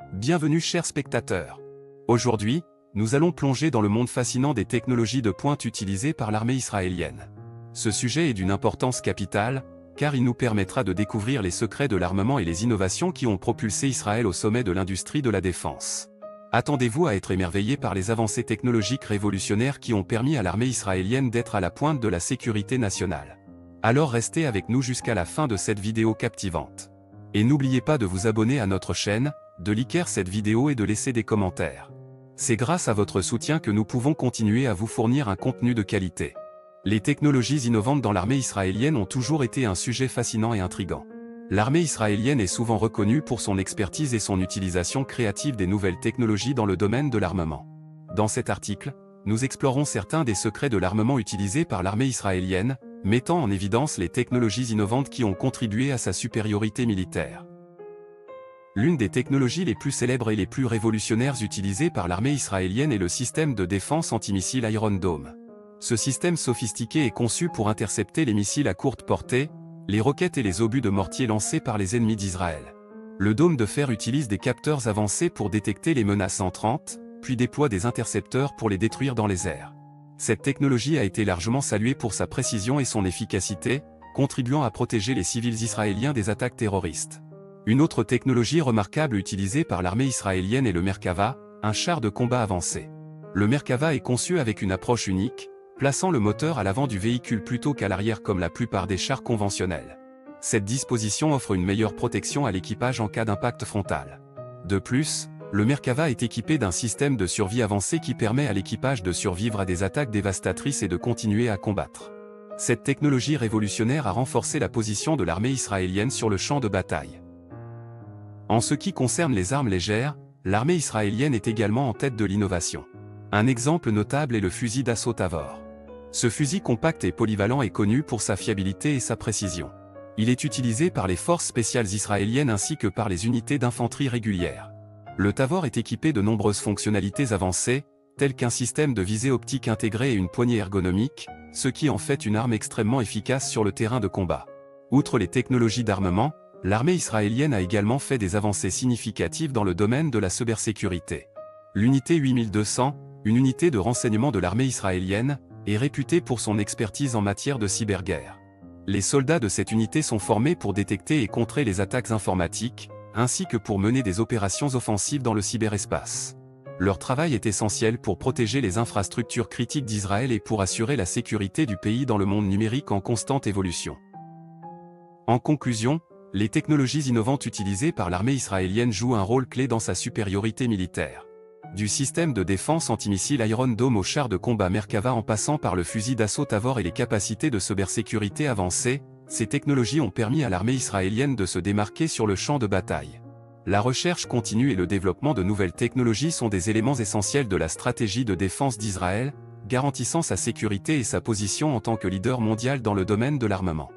Bienvenue chers spectateurs. Aujourd'hui, nous allons plonger dans le monde fascinant des technologies de pointe utilisées par l'armée israélienne. Ce sujet est d'une importance capitale, car il nous permettra de découvrir les secrets de l'armement et les innovations qui ont propulsé Israël au sommet de l'industrie de la défense. Attendez-vous à être émerveillés par les avancées technologiques révolutionnaires qui ont permis à l'armée israélienne d'être à la pointe de la sécurité nationale. Alors restez avec nous jusqu'à la fin de cette vidéo captivante. Et n'oubliez pas de vous abonner à notre chaîne, de liker cette vidéo et de laisser des commentaires. C'est grâce à votre soutien que nous pouvons continuer à vous fournir un contenu de qualité. Les technologies innovantes dans l'armée israélienne ont toujours été un sujet fascinant et intrigant. L'armée israélienne est souvent reconnue pour son expertise et son utilisation créative des nouvelles technologies dans le domaine de l'armement. Dans cet article, nous explorons certains des secrets de l'armement utilisé par l'armée israélienne, mettant en évidence les technologies innovantes qui ont contribué à sa supériorité militaire. L'une des technologies les plus célèbres et les plus révolutionnaires utilisées par l'armée israélienne est le système de défense antimissile Iron Dome. Ce système sophistiqué est conçu pour intercepter les missiles à courte portée, les roquettes et les obus de mortier lancés par les ennemis d'Israël. Le dôme de fer utilise des capteurs avancés pour détecter les menaces entrantes, puis déploie des intercepteurs pour les détruire dans les airs. Cette technologie a été largement saluée pour sa précision et son efficacité, contribuant à protéger les civils israéliens des attaques terroristes. Une autre technologie remarquable utilisée par l'armée israélienne est le Merkava, un char de combat avancé. Le Merkava est conçu avec une approche unique, plaçant le moteur à l'avant du véhicule plutôt qu'à l'arrière comme la plupart des chars conventionnels. Cette disposition offre une meilleure protection à l'équipage en cas d'impact frontal. De plus, le Merkava est équipé d'un système de survie avancé qui permet à l'équipage de survivre à des attaques dévastatrices et de continuer à combattre. Cette technologie révolutionnaire a renforcé la position de l'armée israélienne sur le champ de bataille. En ce qui concerne les armes légères, l'armée israélienne est également en tête de l'innovation. Un exemple notable est le fusil d'assaut Tavor. Ce fusil compact et polyvalent est connu pour sa fiabilité et sa précision. Il est utilisé par les forces spéciales israéliennes ainsi que par les unités d'infanterie régulières. Le Tavor est équipé de nombreuses fonctionnalités avancées, telles qu'un système de visée optique intégré et une poignée ergonomique, ce qui en fait une arme extrêmement efficace sur le terrain de combat. Outre les technologies d'armement, l'armée israélienne a également fait des avancées significatives dans le domaine de la cybersécurité. L'unité 8200, une unité de renseignement de l'armée israélienne, est réputée pour son expertise en matière de cyberguerre. Les soldats de cette unité sont formés pour détecter et contrer les attaques informatiques, ainsi que pour mener des opérations offensives dans le cyberespace. Leur travail est essentiel pour protéger les infrastructures critiques d'Israël et pour assurer la sécurité du pays dans le monde numérique en constante évolution. En conclusion, les technologies innovantes utilisées par l'armée israélienne jouent un rôle clé dans sa supériorité militaire. Du système de défense antimissile Iron Dome au char de combat Merkava en passant par le fusil d'assaut Tavor et les capacités de cybersécurité avancées, ces technologies ont permis à l'armée israélienne de se démarquer sur le champ de bataille. La recherche continue et le développement de nouvelles technologies sont des éléments essentiels de la stratégie de défense d'Israël, garantissant sa sécurité et sa position en tant que leader mondial dans le domaine de l'armement.